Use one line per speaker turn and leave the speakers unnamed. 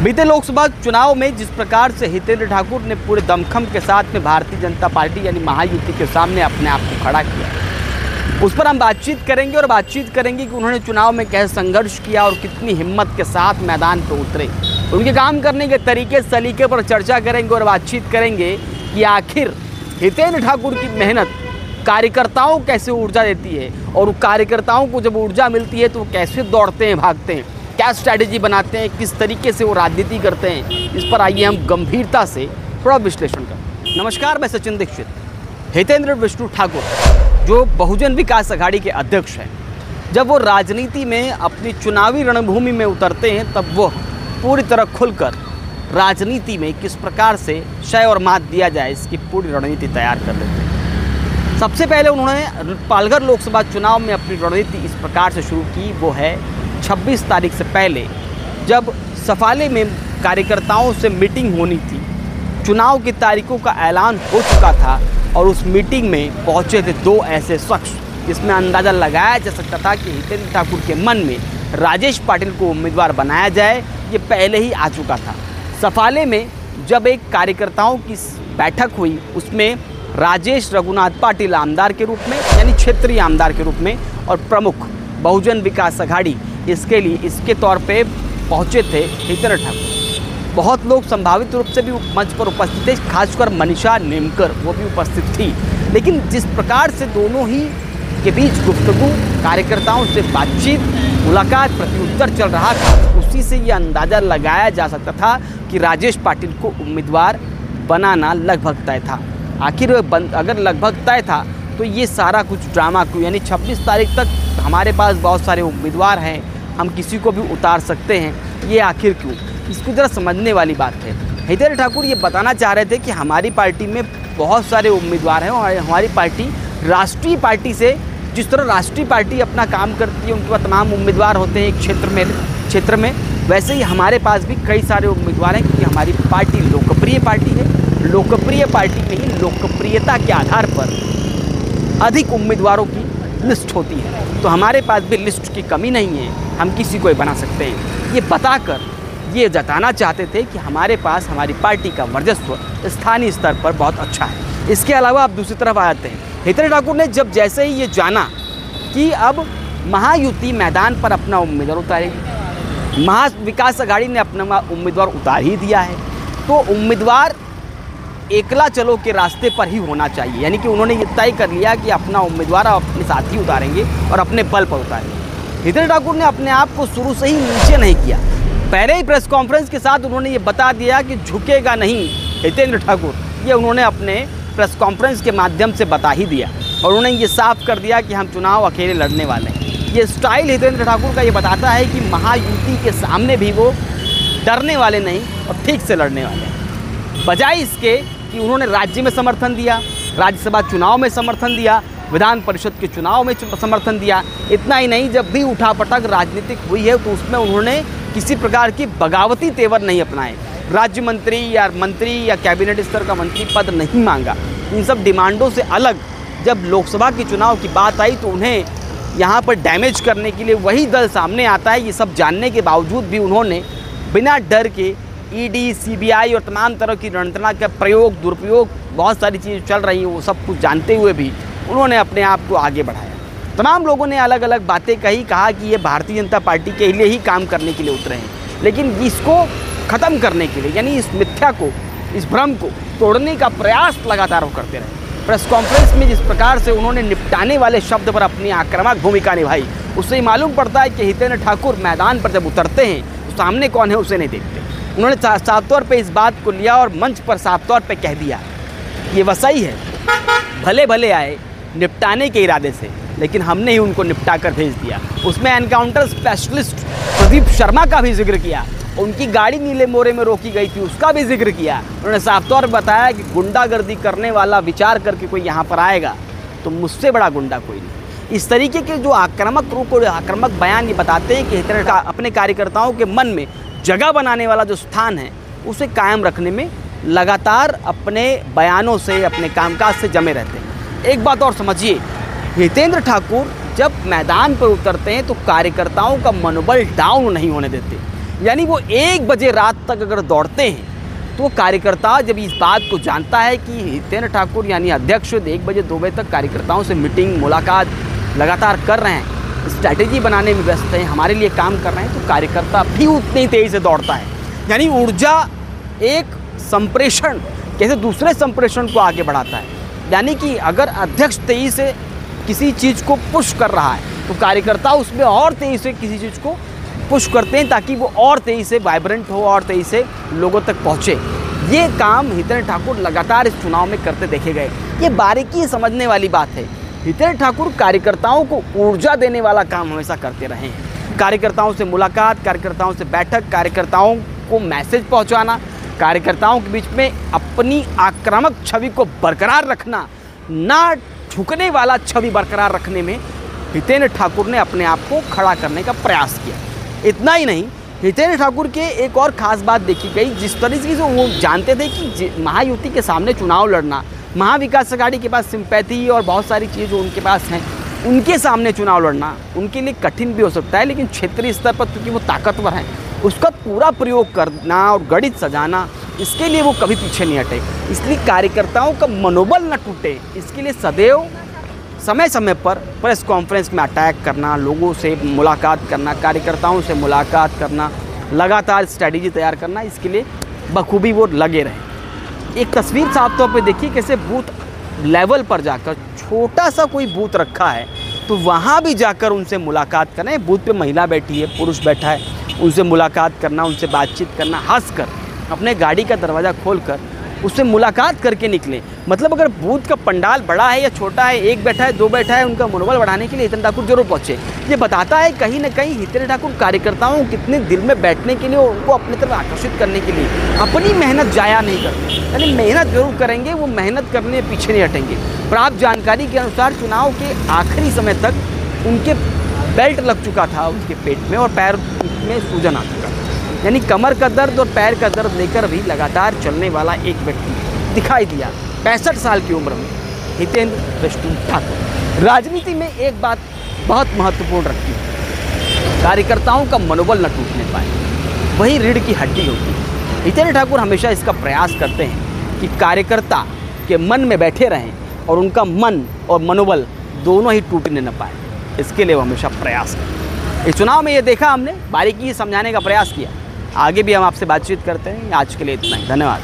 बीते लोकसभा चुनाव में जिस प्रकार से हितेंद्र ठाकुर ने पूरे दमखम के साथ में भारतीय जनता पार्टी यानी महायुति के सामने अपने आप को खड़ा किया, उस पर हम बातचीत करेंगे और बातचीत करेंगे कि उन्होंने चुनाव में कैसे संघर्ष किया और कितनी हिम्मत के साथ मैदान पर उतरे। उनके काम करने के तरीके सलीके पर चर्चा करेंगे और बातचीत करेंगे कि आखिर हितेंद्र ठाकुर की मेहनत कार्यकर्ताओं को कैसे ऊर्जा देती है और कार्यकर्ताओं को जब ऊर्जा मिलती है तो वो कैसे दौड़ते हैं, भागते हैं, क्या स्ट्रैटेजी बनाते हैं, किस तरीके से वो राजनीति करते हैं। इस पर आइए हम गंभीरता से थोड़ा विश्लेषण करें। नमस्कार, मैं सचिन दीक्षित। हितेंद्र विष्णु ठाकुर जो बहुजन विकास अघाड़ी के अध्यक्ष हैं, जब वो राजनीति में अपनी चुनावी रणभूमि में उतरते हैं तब वो पूरी तरह खुलकर राजनीति में किस प्रकार से शय और मात दिया जाए इसकी पूरी रणनीति तैयार कर लेते हैं। सबसे पहले उन्होंने पालघर लोकसभा चुनाव में अपनी रणनीति इस प्रकार से शुरू की, वो है 26 तारीख से पहले जब सफाले में कार्यकर्ताओं से मीटिंग होनी थी, चुनाव की तारीखों का ऐलान हो चुका था और उस मीटिंग में पहुंचे थे दो ऐसे शख्स जिसमें अंदाज़ा लगाया जा सकता था कि हितेंद्र ठाकुर के मन में राजेश पाटिल को उम्मीदवार बनाया जाए, ये पहले ही आ चुका था। सफाले में जब एक कार्यकर्ताओं की बैठक हुई उसमें राजेश रघुनाथ पाटिल आमदार के रूप में यानी क्षेत्रीय आमदार के रूप में और प्रमुख बहुजन विकास अघाड़ी इसके तौर पे पहुंचे थे हितेंद्र ठाकुर। बहुत लोग संभावित रूप से भी मंच पर उपस्थित थे, खासकर मनीषा नेमकर वो भी उपस्थित थी। लेकिन जिस प्रकार से दोनों ही के बीच गुफ्तगू, कार्यकर्ताओं से बातचीत, मुलाकात, प्रत्युत्तर चल रहा था, उसी से ये अंदाज़ा लगाया जा सकता था कि राजेश पाटिल को उम्मीदवार बनाना लगभग तय था। आखिर अगर लगभग तय था तो ये सारा कुछ ड्रामा क्यों, यानी 26 तारीख तक हमारे पास बहुत सारे उम्मीदवार हैं, हम किसी को भी उतार सकते हैं, ये आखिर क्यों, इसको ज़रा समझने वाली बात है। हितेंद्र ठाकुर ये बताना चाह रहे थे कि हमारी पार्टी में बहुत सारे उम्मीदवार हैं और हमारी पार्टी राष्ट्रीय पार्टी से, जिस तरह राष्ट्रीय पार्टी अपना काम करती है, उनके पास तमाम उम्मीदवार होते हैं एक क्षेत्र में, वैसे ही हमारे पास भी कई सारे उम्मीदवार हैं क्योंकि हमारी पार्टी लोकप्रिय पार्टी है। लोकप्रिय पार्टी में ही लोकप्रियता के आधार पर अधिक उम्मीदवारों की लिस्ट होती है, तो हमारे पास भी लिस्ट की कमी नहीं है, हम किसी को बना सकते हैं। ये बताकर ये जताना चाहते थे कि हमारे पास हमारी पार्टी का वर्चस्व स्थानीय स्तर पर बहुत अच्छा है। इसके अलावा आप दूसरी तरफ आ जाते हैं, हितेंद्र ठाकुर ने जब जैसे ही ये जाना कि अब महायुति मैदान पर अपना उम्मीदवार उतारेगी, महाविकास अघाड़ी ने अपना उम्मीदवार उतार ही दिया है, तो उम्मीदवार एकला चलो के रास्ते पर ही होना चाहिए, यानी कि उन्होंने ये तय कर लिया कि अपना उम्मीदवार अपने साथी उतारेंगे और अपने बल पर उतारेंगे। हितेंद्र ठाकुर ने अपने आप को शुरू से ही नीचे नहीं किया। पहले ही प्रेस कॉन्फ्रेंस के साथ उन्होंने ये बता दिया कि झुकेगा नहीं हितेंद्र ठाकुर, ये उन्होंने अपने प्रेस कॉन्फ्रेंस के माध्यम से बता ही दिया और उन्होंने ये साफ कर दिया कि हम चुनाव अकेले लड़ने वाले हैं। ये स्टाइल हितेंद्र ठाकुर का ये बताता है कि महायुति के सामने भी वो डरने वाले नहीं और ठीक से लड़ने वाले हैं। बजाय इसके कि उन्होंने राज्य में समर्थन दिया, राज्यसभा चुनाव में समर्थन दिया, विधान परिषद के चुनाव में समर्थन दिया, इतना ही नहीं, जब भी उठापटक राजनीतिक हुई है तो उसमें उन्होंने किसी प्रकार की बगावती तेवर नहीं अपनाए। राज्य मंत्री या कैबिनेट स्तर का मंत्री पद नहीं मांगा। इन सब डिमांडों से अलग जब लोकसभा के चुनाव की बात आई तो उन्हें यहाँ पर डैमेज करने के लिए वही दल सामने आता है। ये सब जानने के बावजूद भी उन्होंने बिना डर के ईडी, सीबीआई और तमाम तरह की रणनीति का प्रयोग, दुरुपयोग, बहुत सारी चीज़ें चल रही हैं, वो सब कुछ जानते हुए भी उन्होंने अपने आप को आगे बढ़ाया। तमाम लोगों ने अलग अलग बातें कहा कि ये भारतीय जनता पार्टी के लिए ही काम करने के लिए उतरे हैं, लेकिन इसको ख़त्म करने के लिए, यानी इस मिथ्या को, इस भ्रम को तोड़ने का प्रयास लगातार वो करते रहे। प्रेस कॉन्फ्रेंस में जिस प्रकार से उन्होंने निपटाने वाले शब्द पर अपनी आक्रामक भूमिका निभाई, उससे ही मालूम पड़ता है कि हितेंद्र ठाकुर मैदान पर जब उतरते हैं तो सामने कौन है उसे नहीं देखते। उन्होंने साफ तौर पे इस बात को लिया और मंच पर साफ तौर पे कह दिया, ये वसई है, भले भले आए निपटाने के इरादे से, लेकिन हमने ही उनको निपटा कर भेज दिया। उसमें एनकाउंटर स्पेशलिस्ट प्रदीप शर्मा का भी जिक्र किया, उनकी गाड़ी नीले मोरे में रोकी गई थी उसका भी जिक्र किया। उन्होंने साफ तौर पर बताया कि गुंडागर्दी करने वाला विचार करके कोई यहाँ पर आएगा तो मुझसे बड़ा गुंडा कोई नहीं। इस तरीके के जो आक्रामक रूप और आक्रामक बयान ये बताते हैं कि हितेंद्र अपने कार्यकर्ताओं के मन में जगह बनाने वाला जो स्थान है उसे कायम रखने में लगातार अपने बयानों से, अपने कामकाज से जमे रहते हैं। एक बात और समझिए, हितेंद्र ठाकुर जब मैदान पर उतरते हैं तो कार्यकर्ताओं का मनोबल डाउन नहीं होने देते। यानी वो 1 बजे रात तक अगर दौड़ते हैं तो कार्यकर्ता जब इस बात को जानता है कि हितेंद्र ठाकुर यानी अध्यक्ष 1 बजे 2 बजे तक कार्यकर्ताओं से मीटिंग मुलाकात लगातार कर रहे हैं, स्ट्रैटेजी बनाने में व्यस्त हैं, हमारे लिए काम कर रहे हैं, तो कार्यकर्ता भी उतनी ही तेज़ी से दौड़ता है। यानी ऊर्जा एक संप्रेषण कैसे दूसरे संप्रेषण को आगे बढ़ाता है। यानी कि अगर अध्यक्ष तेजी से किसी चीज़ को पुश कर रहा है तो कार्यकर्ता उसमें और तेजी से किसी चीज़ को पुश करते हैं ताकि वो और तेज़ी से वाइब्रेंट हो और तेज़ी से लोगों तक पहुँचे। ये काम हितेंद्र ठाकुर लगातार इस चुनाव में करते देखे गए। ये बारीकी समझने वाली बात है। हितेंद्र ठाकुर कार्यकर्ताओं को ऊर्जा देने वाला काम हमेशा करते रहे हैं। कार्यकर्ताओं से मुलाकात, कार्यकर्ताओं से बैठक, कार्यकर्ताओं को मैसेज पहुँचाना, कार्यकर्ताओं के बीच में अपनी आक्रामक छवि को बरकरार रखना, ना झुकने वाला छवि बरकरार रखने में हितेंद्र ठाकुर ने अपने आप को खड़ा करने का प्रयास किया। इतना ही नहीं, हितेंद्र ठाकुर के एक और ख़ास बात देखी गई, जिस तरीके से वो जानते थे कि महायुति के सामने चुनाव लड़ना, महाविकास अघाड़ी के पास सिंपैथी और बहुत सारी चीज़ उनके पास हैं, उनके सामने चुनाव लड़ना उनके लिए कठिन भी हो सकता है, लेकिन क्षेत्रीय स्तर पर क्योंकि वो ताकतवर हैं, उसका पूरा प्रयोग करना और गणित सजाना, इसके लिए वो कभी पीछे नहीं हटे। इसलिए कार्यकर्ताओं का मनोबल न टूटे, इसके लिए सदैव समय समय पर प्रेस कॉन्फ्रेंस में अटैक करना, लोगों से मुलाकात करना, कार्यकर्ताओं से मुलाकात करना, लगातार स्ट्रैटेजी तैयार करना, इसके लिए बखूबी वो लगे रहे। एक तस्वीर साफ तौर पे देखिए कैसे बूथ लेवल पर जाकर, छोटा सा कोई बूथ रखा है तो वहाँ भी जाकर उनसे मुलाकात करें। बूथ पे महिला बैठी है, पुरुष बैठा है, उनसे मुलाकात करना, उनसे बातचीत करना, हंसकर अपने गाड़ी का दरवाज़ा खोलकर उससे मुलाकात करके निकले। मतलब अगर बूथ का पंडाल बड़ा है या छोटा है, 1 बैठा है 2 बैठा है, उनका मनोबल बढ़ाने के लिए हितेंद्र ठाकुर जरूर पहुँचे। ये बताता है कहीं ना कहीं हितेंद्र ठाकुर कार्यकर्ताओं को कितने दिल में बैठने के लिए, उनको अपनी तरफ आकर्षित करने के लिए अपनी मेहनत जाया नहीं करते। यानी मेहनत जरूर करेंगे, वो मेहनत करने पीछे नहीं हटेंगे। प्राप्त जानकारी के अनुसार चुनाव के आखिरी समय तक उनके बेल्ट लग चुका था उनके पेट में और पैर में सूजन आ चुका था। यानी कमर का दर्द और पैर का दर्द लेकर भी लगातार चलने वाला एक व्यक्ति दिखाई दिया 65 साल की उम्र में, हितेंद्र ठाकुर। राजनीति में एक बात बहुत महत्वपूर्ण रखती है, कार्यकर्ताओं का मनोबल न टूटने पाए, वही रीढ़ की हड्डी होती है। हितेंद्र ठाकुर हमेशा इसका प्रयास करते हैं कि कार्यकर्ता के मन में बैठे रहें और उनका मन और मनोबल दोनों ही टूटने न पाए, इसके लिए वो हमेशा प्रयास करें। इस चुनाव में ये देखा हमने, बारीकी समझाने का प्रयास किया। आगे भी हम आपसे बातचीत करते हैं। आज के लिए इतना ही, धन्यवाद।